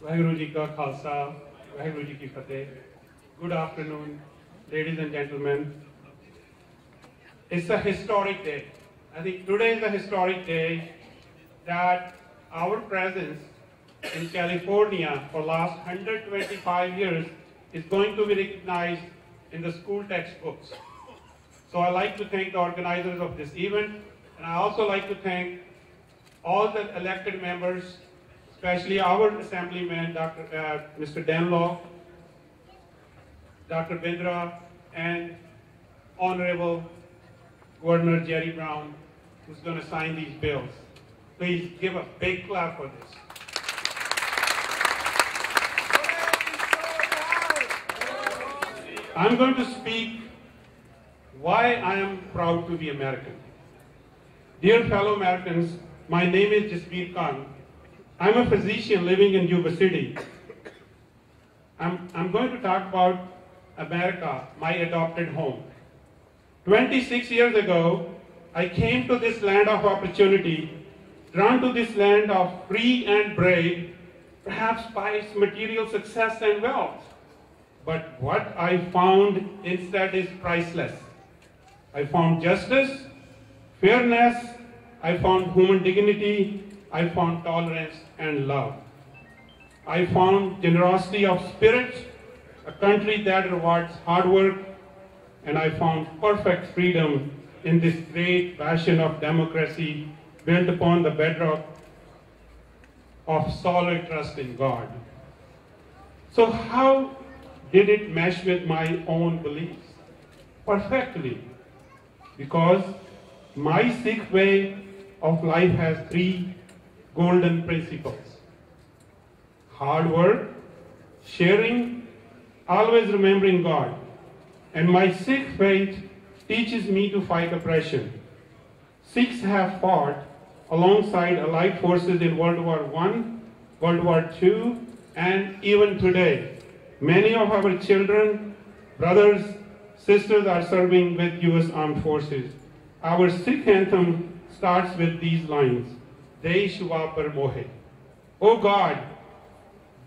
Vaheguru Ji Ka Khalsa, Vaheguru Ji Ki Fateh. Good afternoon, ladies and gentlemen. It's a historic day. I think today is a historic day that our presence in California for last 125 years is going to be recognized in the school textbooks. So I'd like to thank the organizers of this event, and I also like to thank all the elected members, especially our Assemblyman, Mr. Denlaw, Dr. Bindra, and Honorable Governor Jerry Brown, who's going to sign these bills. Please give a big clap for this. I'm going to speak why I am proud to be American. Dear fellow Americans, my name is Jasbir Kang. I'm a physician living in Yuba City. I'm going to talk about America, my adopted home. 26 years ago, I came to this land of opportunity, drawn to this land of free and brave, perhaps by its material success and wealth. But what I found instead is priceless. I found justice, fairness, I found human dignity, I found tolerance and love. I found generosity of spirit, a country that rewards hard work, and I found perfect freedom in this great passion of democracy built upon the bedrock of solid trust in God. So how did it mesh with my own beliefs? Perfectly. Because my Sikh way of life has three golden principles: hard work, sharing, always remembering God. And my Sikh faith teaches me to fight oppression. Sikhs have fought alongside Allied forces in World War I, World War II, and even today. Many of our children, brothers, sisters are serving with US Armed Forces. Our Sikh anthem starts with these lines: Desh Vapar Mohe. Oh God,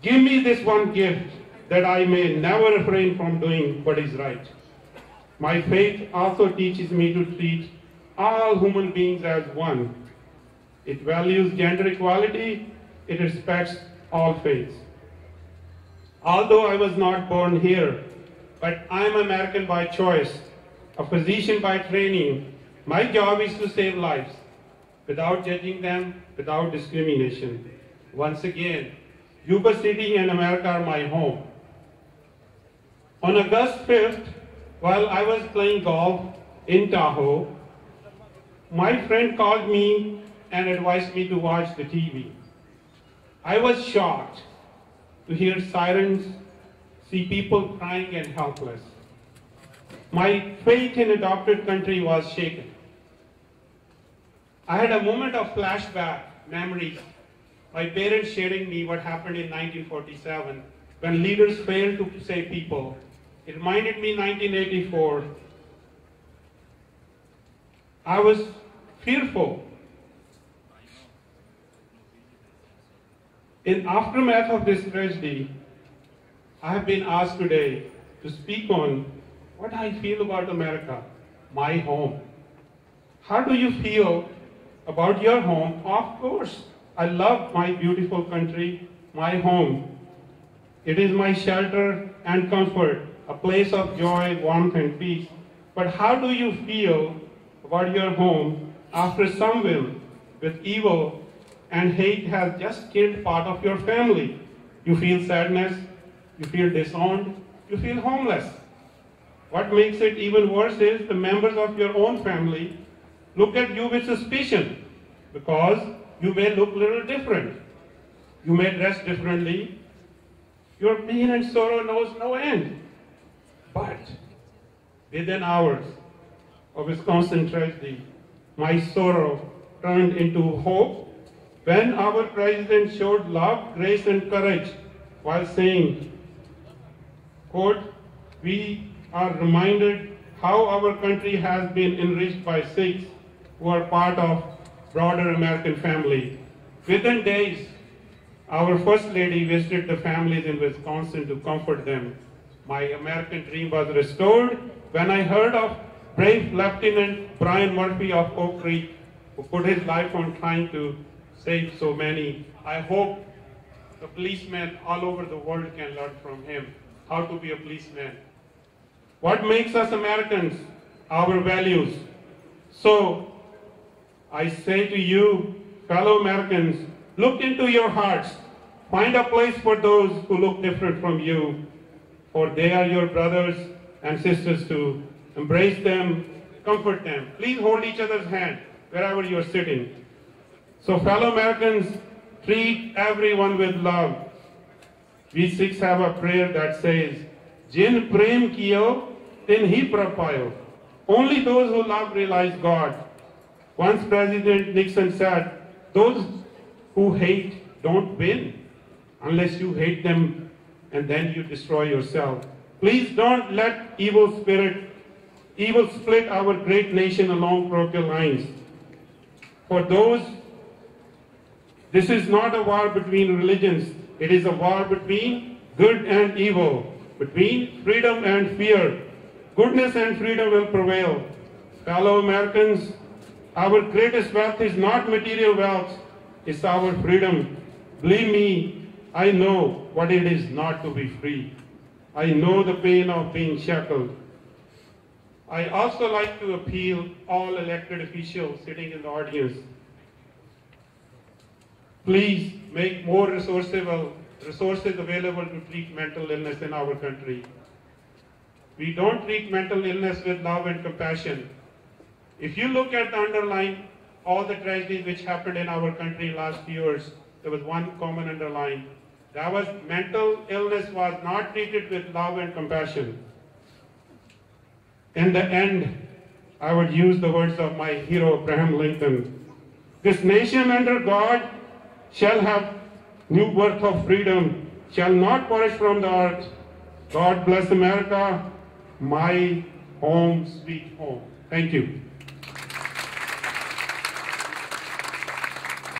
give me this one gift that I may never refrain from doing what is right. My faith also teaches me to treat all human beings as one. It values gender equality, it respects all faiths. Although I was not born here, but I'm American by choice, a physician by training, my job is to save lives without judging them, without discrimination. Once again, Yuba City and America are my home. On August 5th, while I was playing golf in Tahoe, my friend called me and advised me to watch the TV. I was shocked to hear sirens, see people crying and helpless. My faith in adopted country was shaken. I had a moment of flashback memories, my parents sharing me what happened in 1947 when leaders failed to save people. It reminded me 1984. I was fearful. In aftermath of this tragedy, I have been asked today to speak on what I feel about America, my home. How do you feel about your home? Of course, I love my beautiful country, my home. It is my shelter and comfort, a place of joy, warmth, and peace. But how do you feel about your home after someone with evil and hate has just killed part of your family? You feel sadness, you feel disowned, you feel homeless. What makes it even worse is the members of your own family look at you with suspicion because you may look a little different. You may dress differently. Your pain and sorrow knows no end. But within hours of Wisconsin tragedy, my sorrow turned into hope when our president showed love, grace, and courage while saying, quote, "We are reminded how our country has been enriched by Sikhs who are part of broader American family." Within days, Our First Lady visited the families in Wisconsin to comfort them. My American dream was restored when I heard of brave Lieutenant Brian Murphy of Oak Creek, who put his life on trying to save so many. I hope the policemen all over the world can learn from him how to be a policeman. What makes us Americans? Our values. So, I say to you, fellow Americans, look into your hearts. Find a place for those who look different from you, for they are your brothers and sisters too. Embrace them, comfort them. Please hold each other's hand wherever you are sitting. So, fellow Americans, treat everyone with love. We Sikhs have a prayer that says, Jin prem kiyo, tin hi prapayo. Only those who love realize God. Once President Nixon said, those who hate don't win unless you hate them and then you destroy yourself. Please don't let evil split our great nation along parochial lines. For those, this is not a war between religions. It is a war between good and evil, between freedom and fear. Goodness and freedom will prevail. Fellow Americans, our greatest wealth is not material wealth, it's our freedom. Believe me, I know what it is not to be free. I know the pain of being shackled. I also like to appeal all elected officials sitting in the audience. Please make more resources available to treat mental illness in our country. We don't treat mental illness with love and compassion. If you look at the underlying, all the tragedies which happened in our country last few years, there was one common underline. That was mental illness was not treated with love and compassion. In the end, I would use the words of my hero, Abraham Lincoln. This nation under God shall have new birth of freedom, shall not perish from the earth. God bless America, my home, sweet home. Thank you.